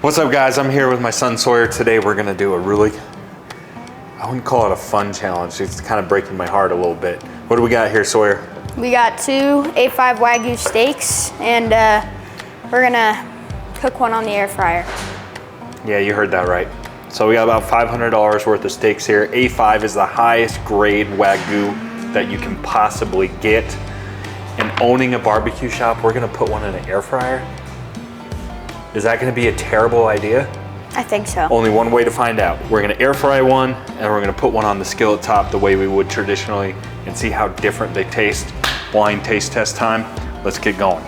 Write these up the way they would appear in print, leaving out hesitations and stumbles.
What's up, guys? I'm here with my son Sawyer. Today we're gonna do a really, I wouldn't call it a fun challenge. It's kind of breaking my heart a little bit. What do we got here, Sawyer? We got 2 A5 Wagyu steaks, and we're gonna cook one on the air fryer. Yeah, you heard that right. So we got about $500 worth of steaks here. A5 is the highest grade Wagyu that you can possibly get. And owning a barbecue shop, we're gonna put one in an air fryer. Is that gonna be a terrible idea? I think so. Only one way to find out. We're gonna air fry one, and we're gonna put one on the skillet top the way we would traditionally and see how different they taste. Blind taste test time. Let's get going.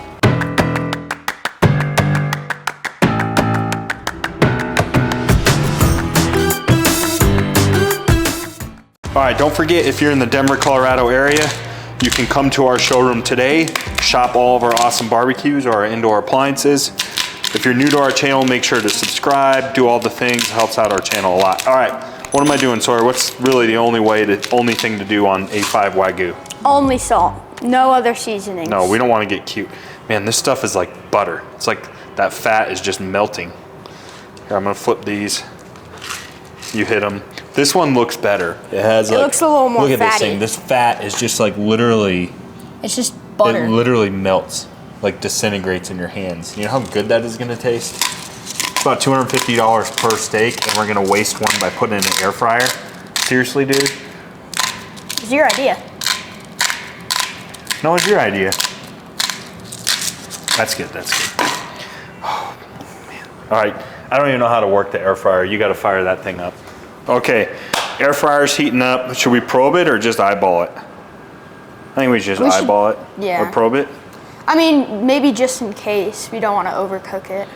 All right, don't forget, if you're in the Denver, Colorado area, you can come to our showroom today, shop all of our awesome barbecues or our indoor appliances. If you're new to our channel, make sure to subscribe, do all the things, it helps out our channel a lot. All right, what am I doing, Sawyer? What's really the only thing to do on A5 Wagyu? Only salt, no other seasonings. No, we don't want to get cute. Man, this stuff is like butter. It's like that fat is just melting. Here, I'm gonna flip these. You hit them. This one looks better. It looks a little more fatty. Look at this thing. This fat is just like literally. It's just butter. It literally melts, like disintegrates in your hands. You know how good that is gonna taste? It's about $250 per steak, and we're gonna waste one by putting it in an air fryer. Seriously, dude? It's your idea. No, it's your idea. That's good, that's good. Oh, man. All right, I don't even know how to work the air fryer. You gotta fire that thing up. Okay, air fryer's heating up. Should we probe it or just eyeball it? I think we should just eyeball it. Yeah. Or probe it. I mean, maybe just in case. We don't want to overcook it.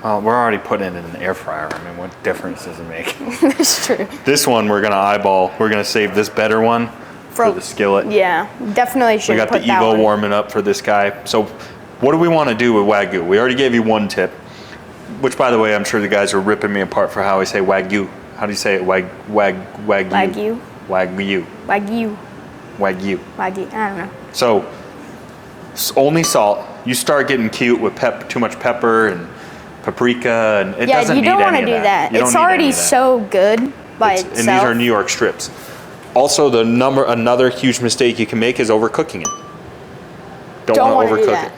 Well, we're already putting it in an air fryer. I mean, what difference does it make? That's true. This one we're gonna eyeball. We're gonna save this better one for the skillet. Yeah, definitely should. We got the Evo warming up for this guy. So what do we want to do with Wagyu? We already gave you one tip, which, by the way, I'm sure the guys are ripping me apart for how I say Wagyu. How do you say it? Wagyu. Wagyu. Wagyu. Wagyu. Wagyu. Wagyu. I don't know. So only salt. You start getting cute with too much pepper and paprika, and it doesn't need any of that. Yeah, you don't want to do that. It's already so good by itself. And these are New York strips. Also, another huge mistake you can make is overcooking it. Don't want to overcook it.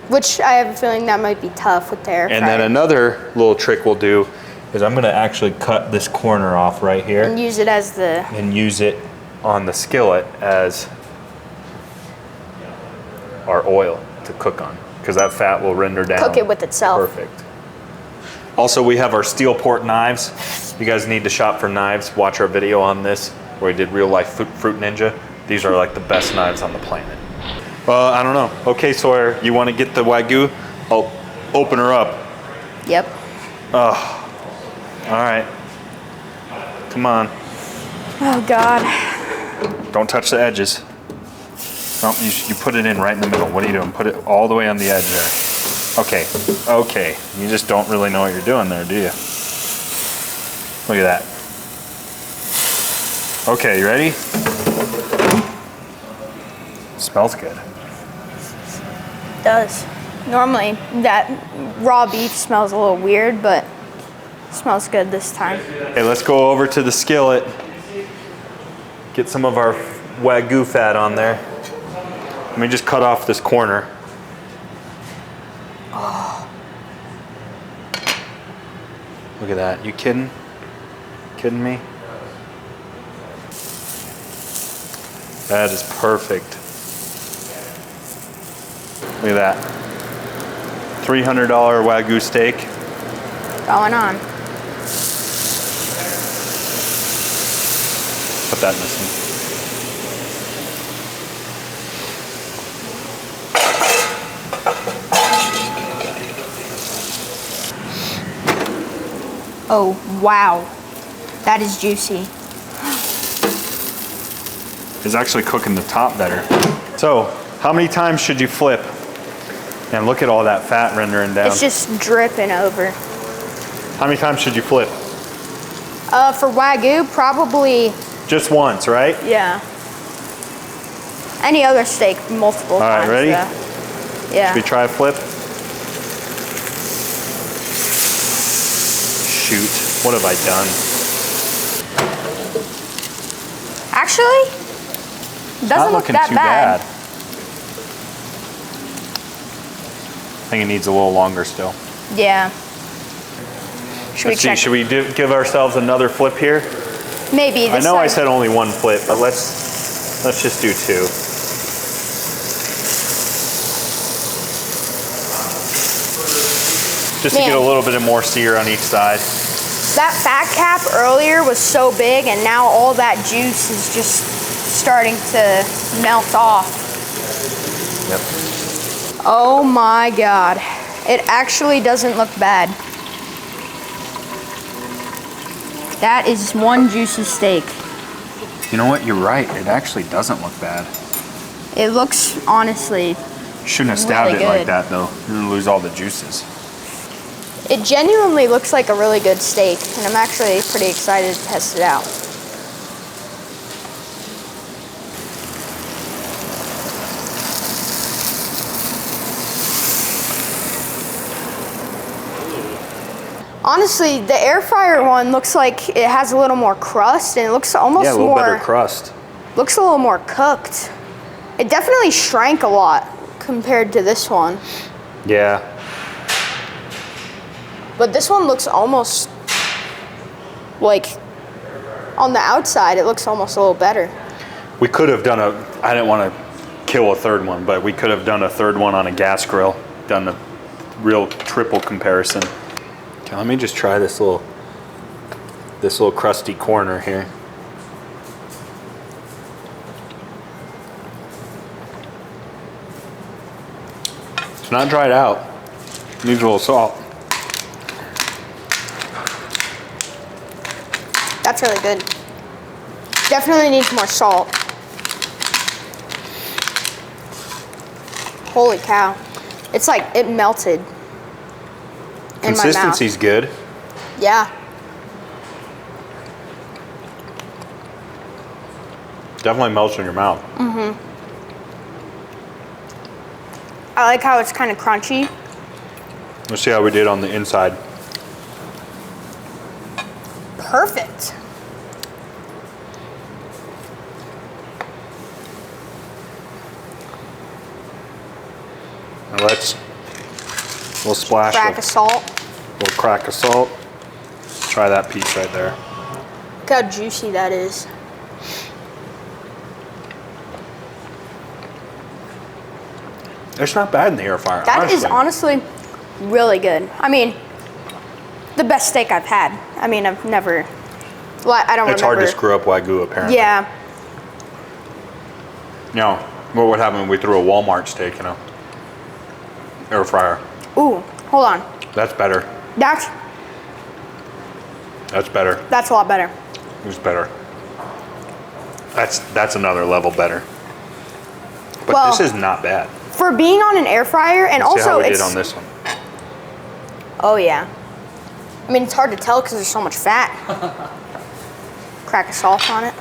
Which I have a feeling that might be tough with the air fryer. And then another little trick we'll do is I'm gonna actually cut this corner off right here. And use it as the... And use it on the skillet as our oil to cook on, because that fat will render down. Cook it with itself. Perfect. Also, we have our steel port knives. You guys need to shop for knives. Watch our video on this where we did real life Fruit Ninja. These are like the best knives on the planet. I don't know. Okay, Sawyer, you want to get the Wagyu? I'll open her up. Yep. Oh, all right. Come on. Oh, God. Don't touch the edges. No, you put it in right in the middle. What are you doing? Put it all the way on the edge there. Okay, okay. You just don't really know what you're doing there, do you? Look at that. Okay, you ready? Smells good. It does. Normally, that raw beef smells a little weird, but it smells good this time. Okay, let's go over to the skillet. Get some of our Wagyu fat on there. Let me just cut off this corner. Oh. Look at that. You kidding? Kidding me? That is perfect. Look at that. $300 Wagyu steak. Going on. Put that in this one. Oh, wow. That is juicy. It's actually cooking the top better. So, how many times should you flip? And look at all that fat rendering down. It's just dripping over. How many times should you flip? For Wagyu, probably... Just once, right? Yeah. Any other steak, multiple times. All right, ready? Yeah. Should we try a flip? shoot. What have I done? Actually, it doesn't look that bad. I think it needs a little longer still. Yeah. Should we give ourselves another flip here? Maybe. I know I said only one flip, but let's just do 2. Just to get a little bit of more sear on each side. That fat cap earlier was so big, and now all that juice is just starting to melt off. Yep. Oh my God. It actually doesn't look bad. That is one juicy steak. You know what? You're right. It actually doesn't look bad. It looks, honestly, shouldn't have stabbed really it like good. that, though. You're going to lose all the juices. It genuinely looks like a really good steak, and I'm actually pretty excited to test it out. Honestly, the air fryer one looks like it has a little more crust, and it looks almost a little better crust. Looks a little more cooked. It definitely shrank a lot compared to this one. Yeah. But this one looks almost like, on the outside, it looks almost a little better. We could have done I didn't want to kill a third one, but we could have done a third one on a gas grill, done a real triple comparison. Okay, let me just try this little crusty corner here. It's not dried out. Needs a little salt. That's really good. Definitely needs more salt. Holy cow. It's like it melted in my mouth. Consistency's good. Yeah. Definitely melts in your mouth. Mm-hmm. I like how it's kind of crunchy. Let's see how we did on the inside. Perfect. Now we'll splash Crack of salt. Little crack of salt. Try that piece right there. Look how juicy that is. It's not bad in the air fryer. That is honestly really good. I mean, the best steak I've had. I mean, I've never, well, I don't remember. It's hard to screw up Wagyu, apparently. Yeah. You know, what would happen if we threw a Walmart steak in a air fryer? Ooh, hold on. That's better. That's better. That's a lot better. It's better. That's another level better. But well, this is not bad. For being on an air fryer, and Let's also see how we it's did on this one. Oh yeah. I mean, it's hard to tell because there's so much fat. Crack of salt on it.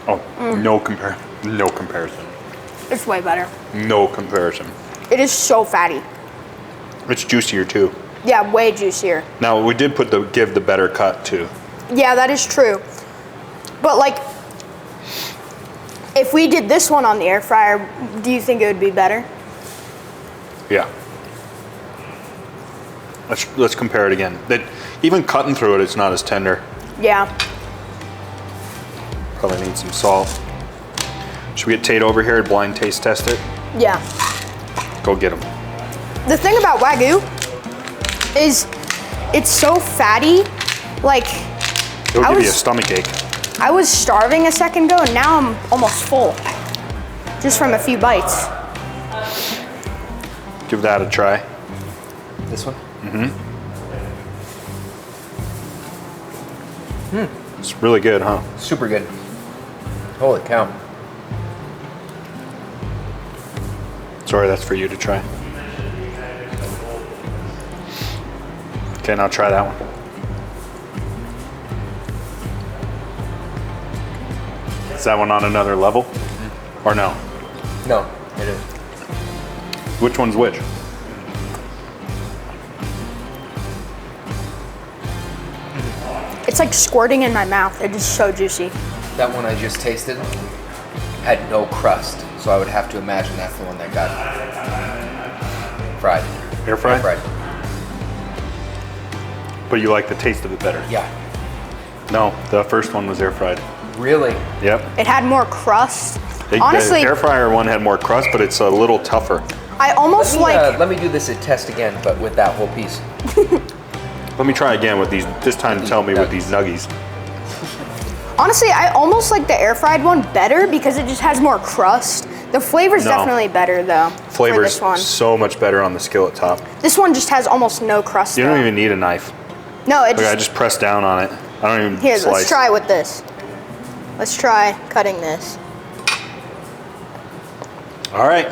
Oh, no comparison. It's way better. No comparison. It is so fatty. It's juicier too. Yeah, way juicier. Now we did give the better cut too. Yeah, that is true. But like, if we did this one on the air fryer, do you think it would be better? Yeah. Let's compare it again. Even cutting through it, it's not as tender. Yeah. Probably need some salt. Should we get Tate over here to blind taste test it? Yeah. Go get him. The thing about Wagyu is it's so fatty. Like, It'll give you a stomach ache. I was starving a second ago, and now I'm almost full. Just from a few bites. Give that a try. This one? It's really good, huh? Super good. Holy cow. Sorry, that's for you to try. Okay, now try that one. Is that one on another level? Or no? No, it is. Which one's which? It's like squirting in my mouth. It is so juicy. That one I just tasted had no crust, so I would have to imagine that's the one that got fried. Air fried? Fried. But you like the taste of it better? Yeah. No, the first one was air fried. Really? Yep. It had more crust. The Honestly, air fryer one had more crust, but it's a little tougher. I almost Let me do this test again, but with that whole piece. Let me try again with these, this time tell me with these nuggies. Honestly, I almost like the air fried one better because it just has more crust. The flavor's No. definitely better though. For Flavor's this one. so much better on the skillet top. This one just has almost no crust. You though. don't even need a knife. No, it Look, I just. just press down on it. I don't even Here, slice. let's try with this. Let's try cutting this. All right.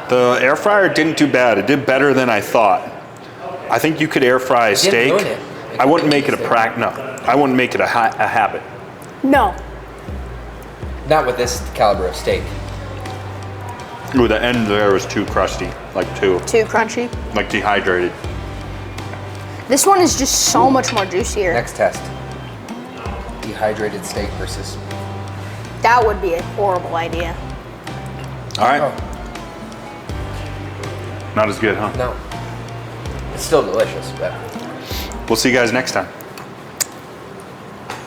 The air fryer didn't do bad. It did better than I thought. I think you could air fry a steak. ruin it. I wouldn't make it a I wouldn't make it a habit. No. Not with this caliber of steak. Ooh, the end there was too crusty, like Too crunchy. like dehydrated. This one is just so much more juicier. Next test. Dehydrated steak versus. That would be a horrible idea. All right. Oh, Not as good, huh? no. It's still delicious, but. We'll see you guys next time.